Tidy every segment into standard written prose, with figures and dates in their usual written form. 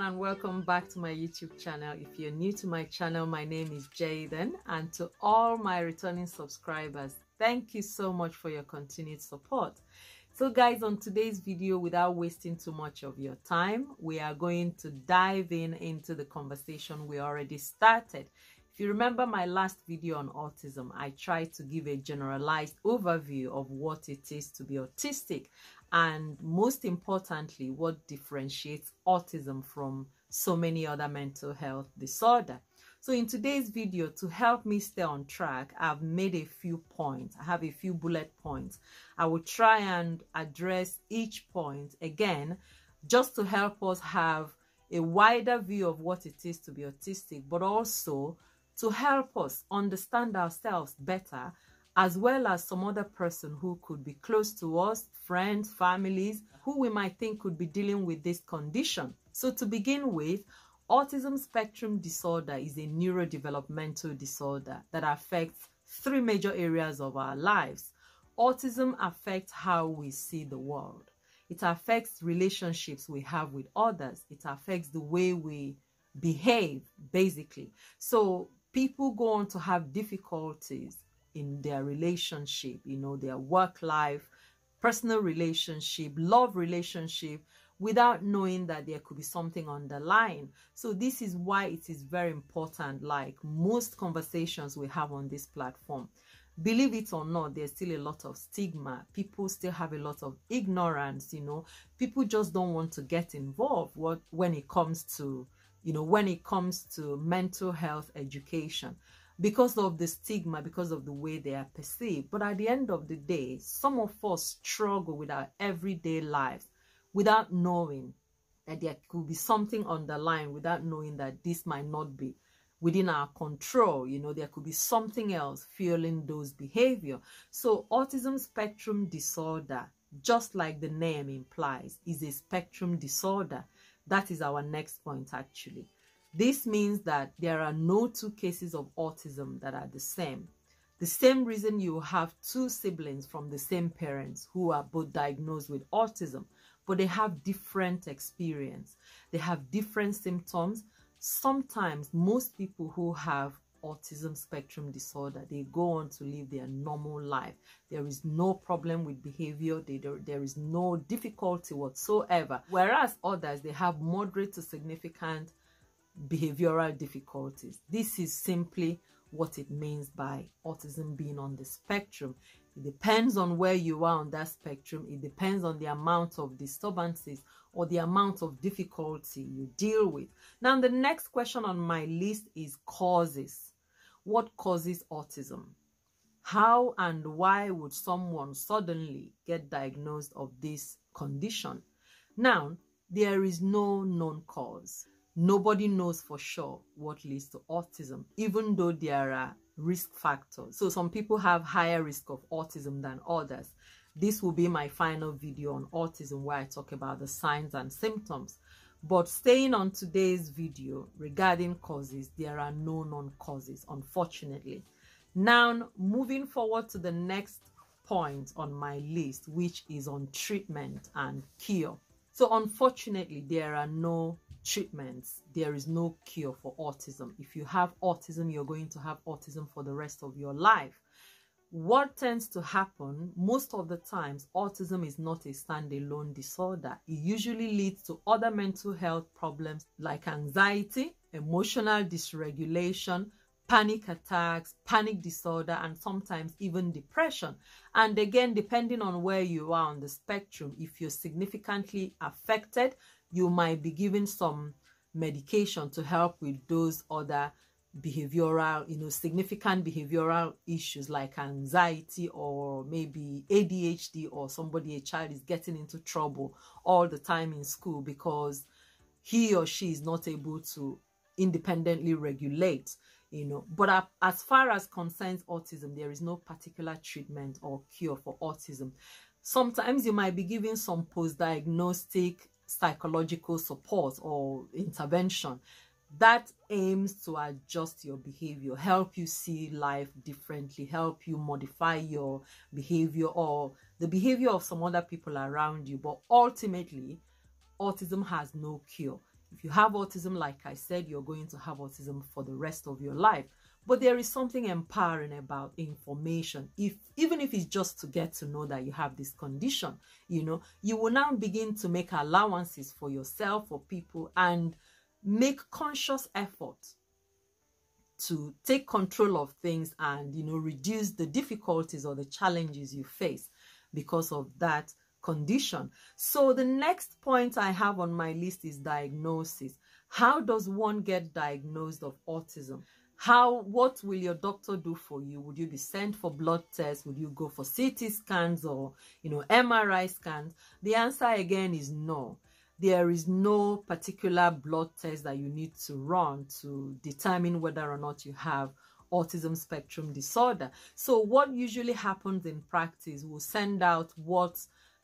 and welcome back to my YouTube channel. If you're new to my channel, my name is Jaden, and to all my returning subscribers, thank you so much for your continued support. So guys, on today's video, without wasting too much of your time, we are going to dive into the conversation we already started. If you remember my last video on autism, I tried to give a generalized overview of what it is to be autistic and, most importantly, what differentiates autism from so many other mental health disorders. So in today's video, to help me stay on track, I've made a few points. I have a few bullet points. I will try and address each point again, just to help us have a wider view of what it is to be autistic, but also to help us understand ourselves better, as well as some other person who could be close to us, friends, families, who we might think could be dealing with this condition. So to begin with, autism spectrum disorder is a neurodevelopmental disorder that affects three major areas of our lives. Autism affects how we see the world. It affects relationships we have with others. It affects the way we behave, basically. So people go on to have difficulties in their relationship, their work life, personal relationship, love relationship, without knowing that there could be something underlying. So this is why it is very important, like most conversations we have on this platform. Believe it or not, there's still a lot of stigma. People still have a lot of ignorance, People just don't want to get involved when it comes to mental health education, because of the stigma, because of the way they are perceived. But at the end of the day, some of us struggle with our everyday lives without knowing that there could be something underlying, without knowing that this might not be within our control. There could be something else fueling those behavior. So autism spectrum disorder, just like the name implies, is a spectrum disorder. That is our next point, actually. This means that there are no two cases of autism that are the same. The same reason you have two siblings from the same parents who are both diagnosed with autism, but they have different experience. They have different symptoms. Sometimes most people who have autism spectrum disorder, they go on to live their normal life. There is no problem with behavior. There is no difficulty whatsoever. Whereas others, they have moderate to significant behavioral difficulties. This is simply what it means by autism being on the spectrum. It depends on where you are on that spectrum. It depends on the amount of disturbances or the amount of difficulty you deal with. Now, the next question on my list is causes. What causes autism? How and why would someone suddenly get diagnosed of this condition? Now, there is no known cause. Nobody knows for sure what leads to autism, even though there are risk factors. So some people have higher risk of autism than others. This will be my final video on autism, where I talk about the signs and symptoms. But staying on today's video regarding causes, there are no known causes, unfortunately. Now, moving forward to the next point on my list, which is on treatment and cure. So unfortunately, there are no treatments. There is no cure for autism. If you have autism, you're going to have autism for the rest of your life. What tends to happen most of the times, autism is not a standalone disorder. It usually leads to other mental health problems like anxiety, emotional dysregulation, panic attacks, panic disorder, and sometimes even depression. And again, depending on where you are on the spectrum, if you're significantly affected, you might be given some medication to help with those other behavioral, significant behavioral issues like anxiety, or maybe ADHD, or a child is getting into trouble all the time in school because he or she is not able to independently regulate, But as far as concerns autism, there is no particular treatment or cure for autism. Sometimes you might be given some post-diagnostic psychological support or intervention that aims to adjust your behavior, help you see life differently, help you modify your behavior or the behavior of some other people around you. But ultimately, autism has no cure. If you have autism, like I said, you're going to have autism for the rest of your life. But there is something empowering about information. Even if it's just to get to know that you have this condition, you will now begin to make allowances for yourself, for people, and make conscious effort to take control of things and, reduce the difficulties or the challenges you face because of that condition. So the next point I have on my list is diagnosis. How does one get diagnosed of autism? What will your doctor do for you? Would you be sent for blood tests? Would you go for CT scans or, MRI scans? The answer again is no. There is no particular blood test that you need to run to determine whether or not you have autism spectrum disorder. So what usually happens in practice, we'll send out what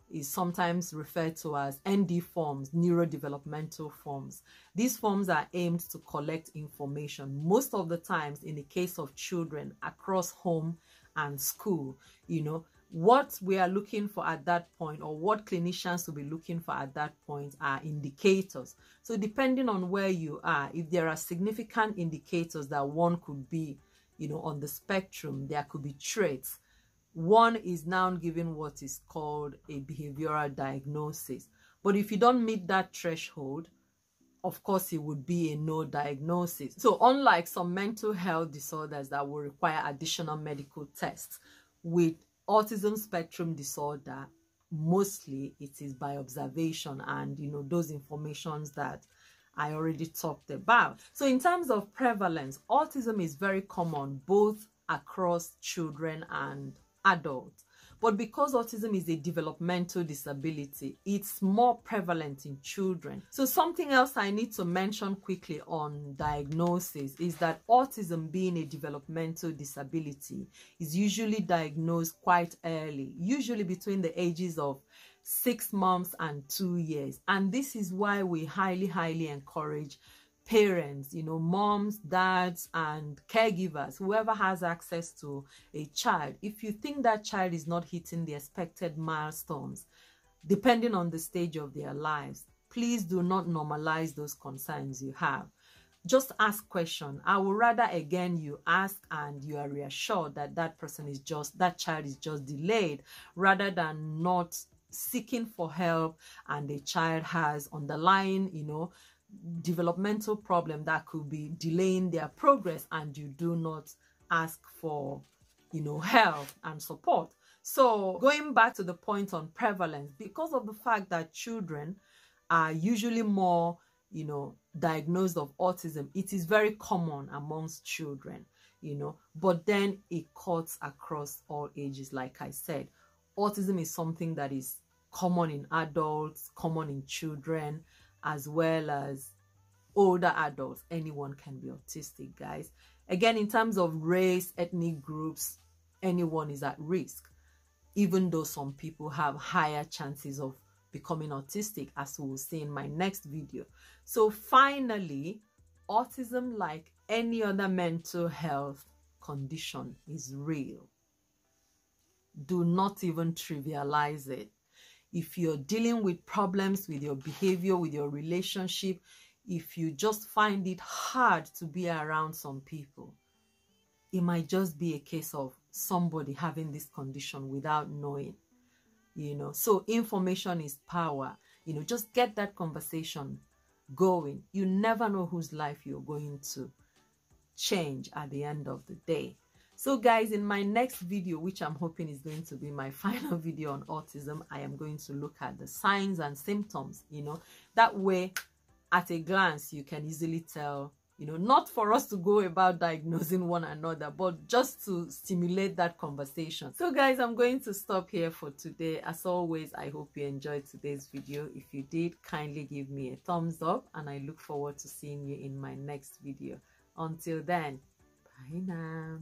is sometimes referred to as ND forms, neurodevelopmental forms. These forms are aimed to collect information. Most of the times, in the case of children across home and school, what we are looking for at that point, or what clinicians will be looking for at that point, are indicators. So depending on where you are, if there are significant indicators that one could be, on the spectrum, there could be traits. One is now given what is called a behavioral diagnosis. But if you don't meet that threshold, of course, it would be a no diagnosis. So unlike some mental health disorders that will require additional medical tests, with autism spectrum disorder, mostly it is by observation and, those informations that I already talked about. So in terms of prevalence, autism is very common both across children and adults. But because autism is a developmental disability, it's more prevalent in children. So something else I need to mention quickly on diagnosis is that autism, being a developmental disability, is usually diagnosed quite early, usually between the ages of 6 months and 2 years. And this is why we highly encourage parents, moms, dads, and caregivers, whoever has access to a child. If you think that child is not hitting the expected milestones, depending on the stage of their lives, please do not normalize those concerns you have. Just ask questions. I would rather, again, you ask and you are reassured that that child is just delayed, rather than not seeking for help and the child has underlying, developmental problem that could be delaying their progress, and you do not ask for, help and support. So going back to the point on prevalence, because of the fact that children are usually more, diagnosed of autism, it is very common amongst children, but then it cuts across all ages. Like I said, autism is something that is common in adults, common in children, as well as older adults. Anyone can be autistic, guys. Again, in terms of race, ethnic groups, anyone is at risk, even though some people have higher chances of becoming autistic, as we will see in my next video. So finally, autism, like any other mental health condition, is real. Do not even trivialize it. If you're dealing with problems with your behavior, with your relationship, if you just find it hard to be around some people, it might just be a case of somebody having this condition without knowing, So information is power. Just get that conversation going. You never know whose life you're going to change at the end of the day. So guys, in my next video, which I'm hoping is going to be my final video on autism, I am going to look at the signs and symptoms, that way at a glance you can easily tell, not for us to go about diagnosing one another, but just to stimulate that conversation. So guys, I'm going to stop here for today. As always, I hope you enjoyed today's video. If you did, kindly give me a thumbs up, and I look forward to seeing you in my next video. Until then, bye now.